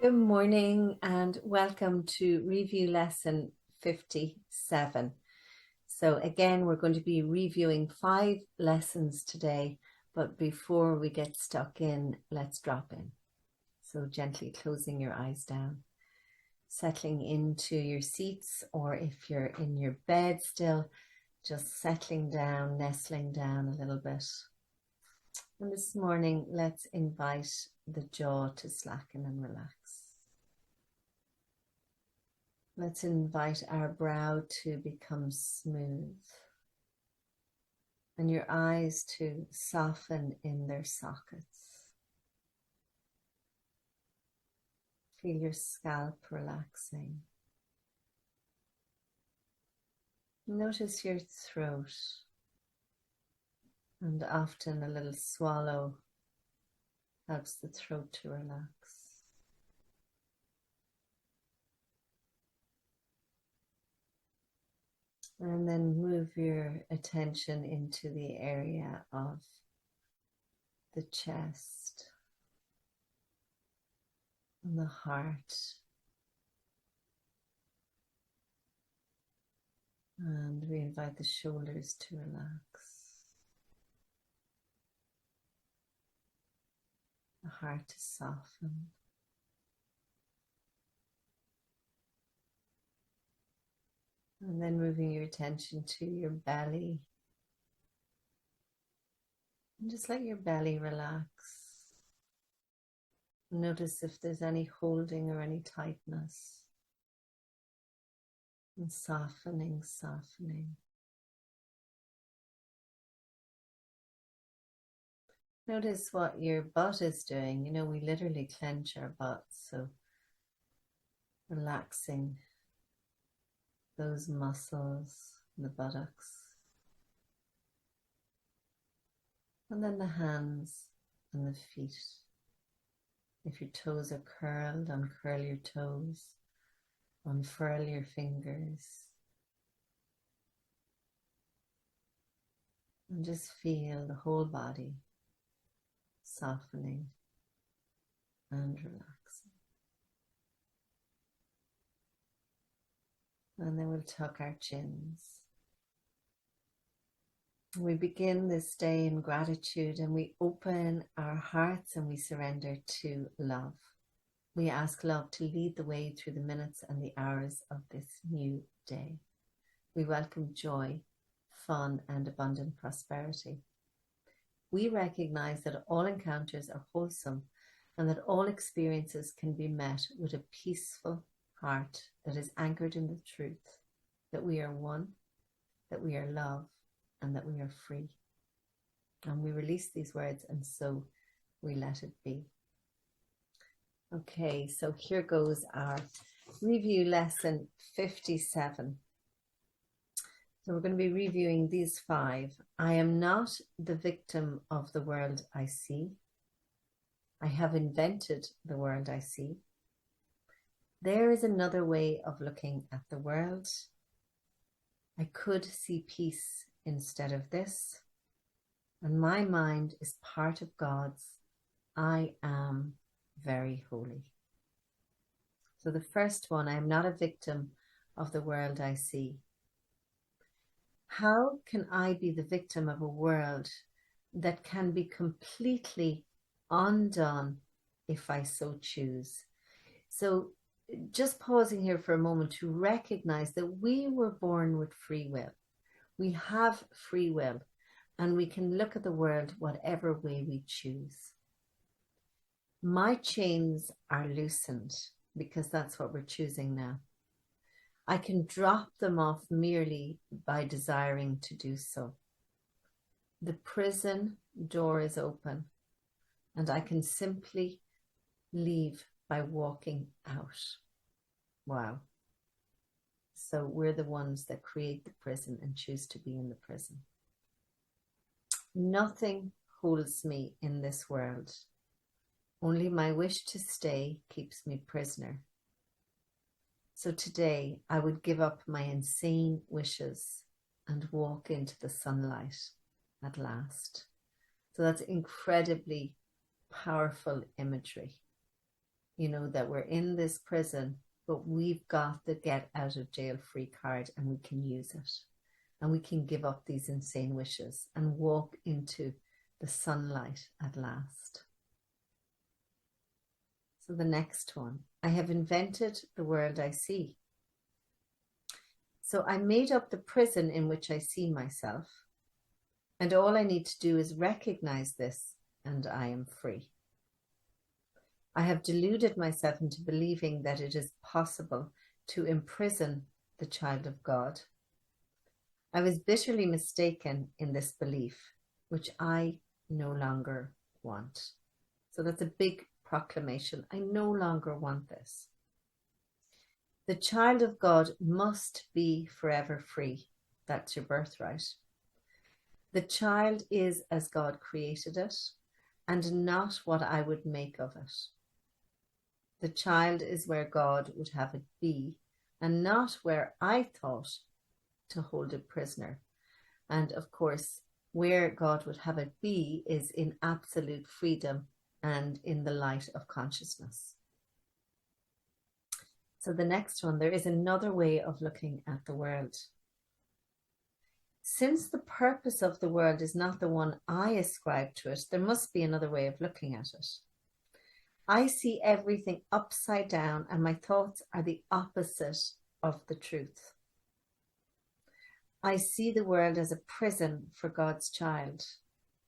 Good morning and welcome to review lesson 57. So again, we're going to be reviewing 5 lessons today, but before we get stuck in, let's drop in. So gently closing your eyes down, settling into your seats, or if you're in your bed still, just settling down, nestling down a little bit. And this morning, let's invite the jaw to slacken and relax. Let's invite our brow to become smooth and your eyes to soften in their sockets. Feel your scalp relaxing. Notice your throat, and often a little swallow helps the throat to relax. And then move your attention into the area of the chest and the heart. And we invite the shoulders to relax, the heart to soften. And then moving your attention to your belly. And just let your belly relax. Notice if there's any holding or any tightness. And softening, softening. Notice what your butt is doing. You know, we literally clench our butts, so relaxing those muscles, the buttocks. And then the hands and the feet. If your toes are curled, uncurl your toes, unfurl your fingers. And just feel the whole body softening and relaxing. And then we'll tuck our chins. We begin this day in gratitude, and we open our hearts and we surrender to love. We ask love to lead the way through the minutes and the hours of this new day. We welcome joy, fun, and abundant prosperity. We recognize that all encounters are wholesome and that all experiences can be met with a peaceful heart that is anchored in the truth that we are one, that we are love, and that we are free. And we release these words, and so we let it be. Okay, so here goes our review lesson 57. So we're going to be reviewing these 5. I am not the victim of the world I see. I have invented the world I see. There is another way of looking at the world. I could see peace instead of this. And my mind is part of God's. I am very holy. So the first one, I am not a victim of the world I see. How can I be the victim of a world that can be completely undone if I so choose? So just pausing here for a moment to recognize that we were born with free will. We have free will, and we can look at the world whatever way we choose. My chains are loosened because that's what we're choosing now. I can drop them off merely by desiring to do so. The prison door is open, and I can simply leave by walking out. Wow. So we're the ones that create the prison and choose to be in the prison. Nothing holds me in this world. Only my wish to stay keeps me prisoner. So today I would give up my insane wishes and walk into the sunlight at last. So that's incredibly powerful imagery. that we're in this prison, but we've got the get out of jail free card and we can use it. And we can give up these insane wishes and walk into the sunlight at last. So the next one, I have invented the world I see. So I made up the prison in which I see myself. And all I need to do is recognize this, and I am free. I have deluded myself into believing that it is possible to imprison the child of God. I was bitterly mistaken in this belief, which I no longer want. So that's a big proclamation. I no longer want this. The child of God must be forever free. That's your birthright. The child is as God created it, and not what I would make of it. The child is where God would have it be, and not where I thought to hold it prisoner. And of course, where God would have it be is in absolute freedom and in the light of consciousness. So the next one, there is another way of looking at the world. Since the purpose of the world is not the one I ascribe to it, there must be another way of looking at it. I see everything upside down, and my thoughts are the opposite of the truth. I see the world as a prison for God's child,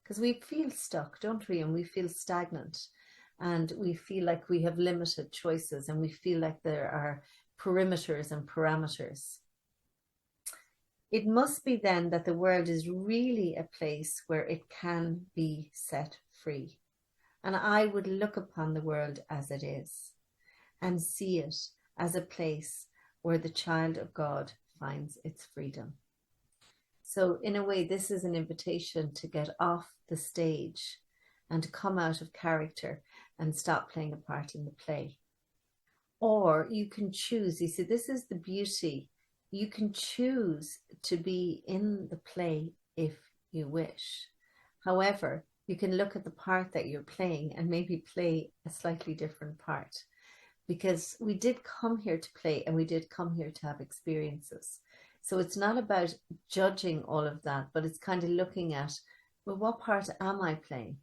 because we feel stuck, don't we? And we feel stagnant, and we feel like we have limited choices, and we feel like there are perimeters and parameters. It must be then that the world is really a place where it can be set free. And I would look upon the world as it is and see it as a place where the child of God finds its freedom. So in a way, this is an invitation to get off the stage and to come out of character and stop playing a part in the play. Or you can choose, you see, this is the beauty. You can choose to be in the play if you wish. However, you can look at the part that you're playing and maybe play a slightly different part. Because we did come here to play, and we did come here to have experiences. So it's not about judging all of that, but it's kind of looking at, well, what part am I playing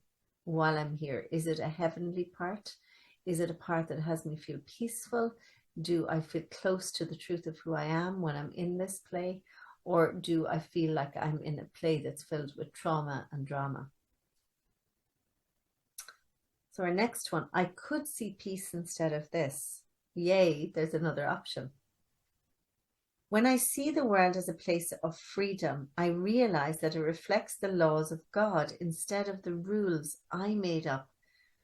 while I'm here? Is it a heavenly part? Is it a part that has me feel peaceful? Do I feel close to the truth of who I am when I'm in this play? Or do I feel like I'm in a play that's filled with trauma and drama? So our next one, I could see peace instead of this. Yay, there's another option. When I see the world as a place of freedom, I realize that it reflects the laws of God instead of the rules I made up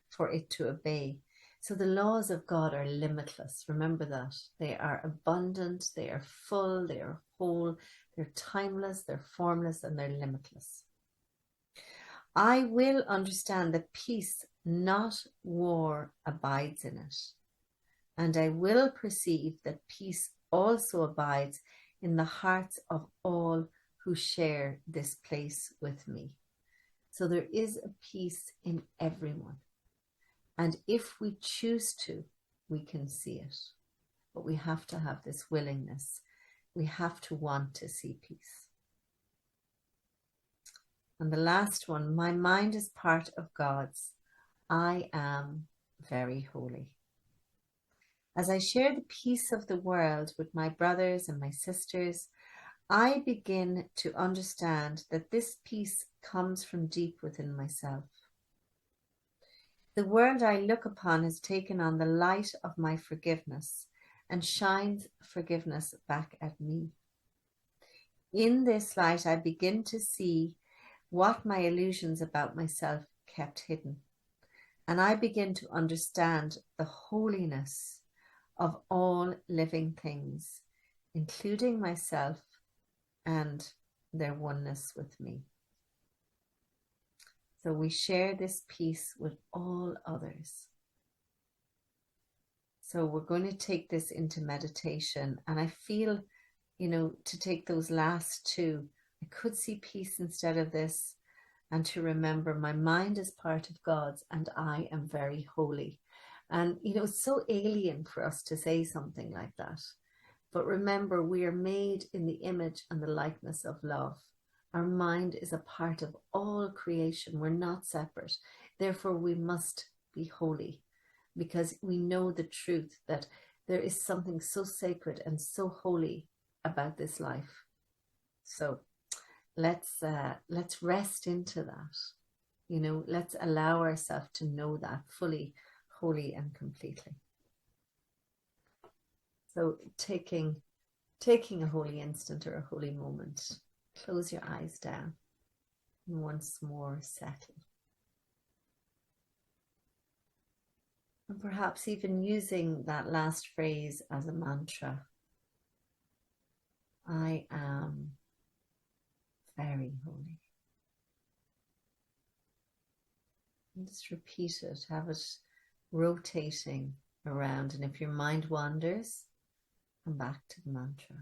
for it to obey. So the laws of God are limitless. Remember that. They are abundant, they are full, they are whole, they're timeless, they're formless, and they're limitless. I will understand that peace, not war, abides in it. And I will perceive that peace also abides in the hearts of all who share this place with me. So there is a peace in everyone. And if we choose to, we can see it. But we have to have this willingness. We have to want to see peace. And the last one, my mind is part of God's. I am very holy. As I share the peace of the world with my brothers and my sisters, I begin to understand that this peace comes from deep within myself. The world I look upon has taken on the light of my forgiveness and shines forgiveness back at me. In this light, I begin to see what my illusions about myself kept hidden. And I begin to understand the holiness of all living things, including myself and their oneness with me. So we share this peace with all others. So we're going to take this into meditation, and I feel, to take those last two, I could see peace instead of this, and to remember my mind is part of God's and I am very holy. And, it's so alien for us to say something like that. But remember, we are made in the image and the likeness of love. Our mind is a part of all creation. We're not separate. Therefore, we must be holy because we know the truth that there is something so sacred and so holy about this life. So let's rest into that. Let's allow ourselves to know that fully, wholly, and completely. So taking a holy instant or a holy moment, close your eyes down and once more settle. And perhaps even using that last phrase as a mantra. I am very holy. And just repeat it, have it rotating around. And if your mind wanders, come back to the mantra.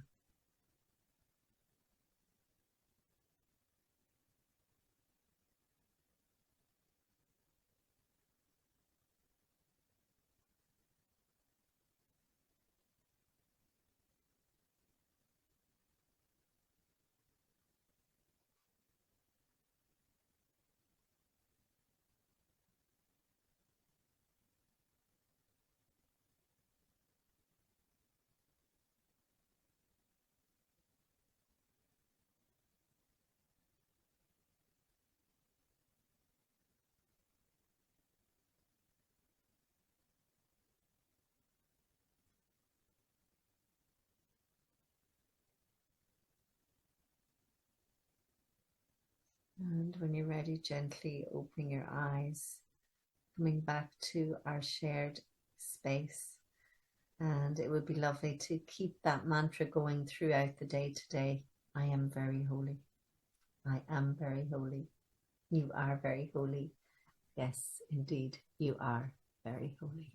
And when you're ready, gently opening your eyes, coming back to our shared space. And it would be lovely to keep that mantra going throughout the day today. I am very holy. I am very holy. You are very holy. Yes, indeed, you are very holy.